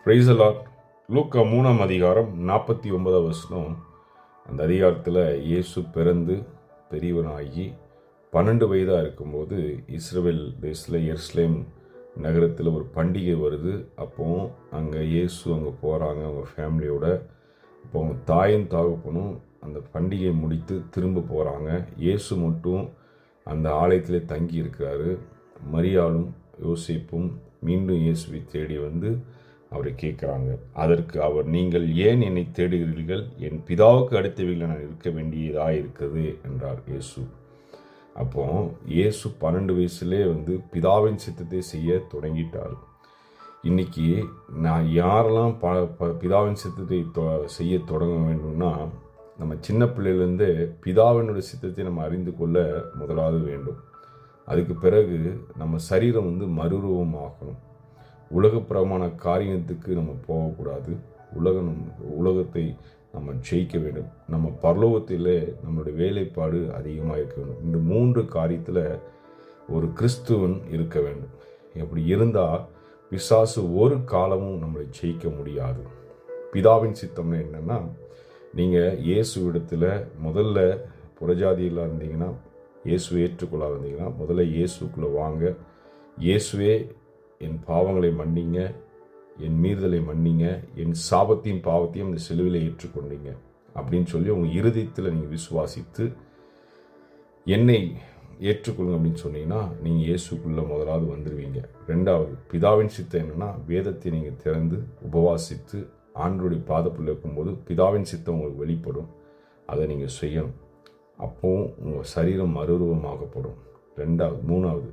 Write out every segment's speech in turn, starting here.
Praise the Lord. லூக்கா 3ஆம் அதிகாரம் 49வது வசனம். அந்த அதிகாரத்தில் இயேசு பிறந்து பெரியவனாகி 12 வயதாக இருக்கும்போது இஸ்ரவேல் தேசத்தில் எருசலேம் நகரத்தில் ஒரு பண்டிகை வருது. அப்போ அங்கே இயேசு அங்கே போகிறாங்க அவங்க ஃபேமிலியோட. அப்போ அவங்க தாயும் தகப்பனும் அந்த பண்டிகையை முடித்து திரும்ப போகிறாங்க. இயேசு மட்டும் அந்த ஆலயத்திலே தங்கி இருக்கிறாரு. மரியாளும் யோசேப்பும் மீண்டும் இயேசுவை தேடி வந்து அவரை கேட்குறாங்க. அதற்கு அவர், நீங்கள் ஏன் என்னை தேடுகிறீர்கள்? என் பிதாவுக்கு அடுத்தவைகளில் நான் இருக்க வேண்டியதாக இருக்குது என்றார் இயேசு. அப்போ இயேசு 12 வயசுலே வந்து பிதாவின் சித்தத்தை செய்ய தொடங்கிட்டார். இன்னைக்கு நான் யாரெல்லாம் பிதாவின் சித்தத்தை செய்ய தொடங்க வேண்டும்னா, நம்ம சின்ன பிள்ளையிலேருந்து பிதாவினுடைய சித்தத்தை நம்ம அறிந்து கொள்ள முதலாவது வேண்டும். அதுக்கு பிறகு நம்ம சரீரம் வந்து மறுரூபம் ஆகணும். உலகப்புறமான காரியத்துக்கு நம்ம போகக்கூடாது. உலகத்தை நம்ம ஜெயிக்க வேண்டும். நம்ம பரலோகத்திலே நம்மளுடைய வேலைப்பாடு அதிகமாக இருக்க வேண்டும். இந்த 3 காரியத்தில் ஒரு கிறிஸ்துவன் இருக்க வேண்டும். அப்படி இருந்தால் பிசாசு ஒரு காலமும் நம்மளை ஜெயிக்க முடியாது. பிதாவின் சித்தம்னு என்னென்னா, நீங்கள் இயேசுவிடத்தில் முதல்ல புறஜாதியில் இருந்தீங்கன்னா, இயேசுவை ஏற்றுக்கொள்ள இருந்தீங்கன்னா, முதல்ல இயேசுக்குள்ளே வாங்க. இயேசுவே என் பாவங்களை மன்னிங்க, என் மீறுதலை மன்னிங்க, என் சாபத்தையும் பாவத்தையும் இந்த சிலுவையில் ஏற்றுக்கொண்டீங்க அப்படின்னு சொல்லி உங்கள் இருதயத்தில் நீங்கள் விசுவாசித்து என்னை ஏற்றுக்கொள்ளுங்க அப்படின்னு சொன்னீங்கன்னா நீங்கள் இயேசுக்குள்ளே முதலாவது வந்துடுவீங்க. 2வது, பிதாவின் சித்தம் என்னென்னா, வேதத்தை நீங்கள் திறந்து உபவாசித்து ஆண்டவருடைய பாதத்தில் இருக்கும்போது பிதாவின் சித்தம் உங்களுக்கு வெளிப்படும். அதை நீங்கள் செய்யணும். அப்போவும் உங்கள் சரீரம் மறுரூபமாகப்படும். 2வது. 3வது,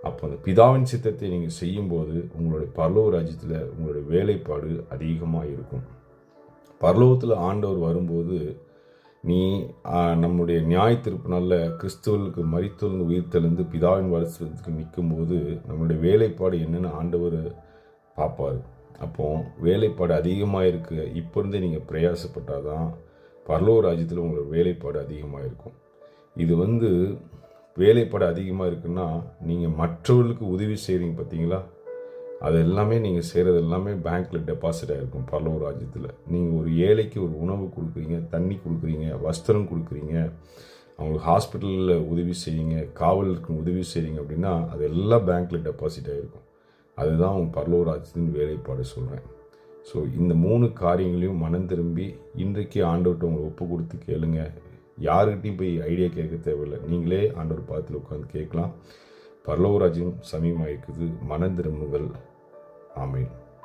அப்போ அந்த பிதாவின் சித்தத்தை நீங்கள் செய்யும்போது உங்களுடைய பரலோக ராஜ்யத்தில் உங்களுடைய வேலைப்பாடு அதிகமாக இருக்கும். பரலோகத்தில் ஆண்டவர் வரும்போது நம்முடைய நியாய தீர்ப்பு நல்ல கிறிஸ்துவனுக்கு மரித்தொழுந்து உயிர்த்தெழுந்து பிதாவின் வருஷத்துக்கு நிற்கும்போது நம்மளுடைய வேலைப்பாடு என்னென்னு ஆண்டவர் பார்ப்பார். அப்போ வேலைப்பாடு அதிகமாக இருக்க இப்போ இருந்தே நீங்கள் பிரயாசப்பட்டால் தான் பரலோக ராஜ்யத்தில் உங்களோட வேலைப்பாடு அதிகமாக இருக்கும். இது வந்து வேலைப்பாடு அதிகமாக இருக்குன்னா, நீங்கள் மற்றவர்களுக்கு உதவி செய்கிறீங்க பார்த்தீங்களா, அது எல்லாமே நீங்கள் செய்கிறது எல்லாமே பேங்க்கில் டெபாசிட் ஆகிருக்கும் பரலோக ராஜ்யத்தில். நீங்கள் ஒரு ஏழைக்கு ஒரு உணவு கொடுக்குறீங்க, தண்ணி கொடுக்குறீங்க, வஸ்திரம் கொடுக்குறீங்க, அவங்களுக்கு ஹாஸ்பிட்டலில் உதவி செய்யுங்க, காவலுக்கு உதவி செய்கிறீங்க அப்படின்னா அது எல்லாம் பேங்க்கில் டெபாசிட் ஆகிருக்கும். அதுதான் உங்கள் பரலோக ராஜ்யத்தின் வேலைப்பாடு சொல்கிறேன். ஸோ இந்த 3 காரியங்களையும் மனம் திரும்பி இன்றைக்கு ஆண்டவர்கிட்ட உங்களை ஒப்பு கொடுத்து கேளுங்க. யாருக்கிட்டையும் போய் ஐடியா கேட்க தேவையில்லை. நீங்களே ஆண்டவர் பாதத்தில் உட்காந்து கேட்கலாம். பரலோக ராஜ்யம் சமீபமாக இருக்குது. மனம் திரும்புங்கள். ஆமென்.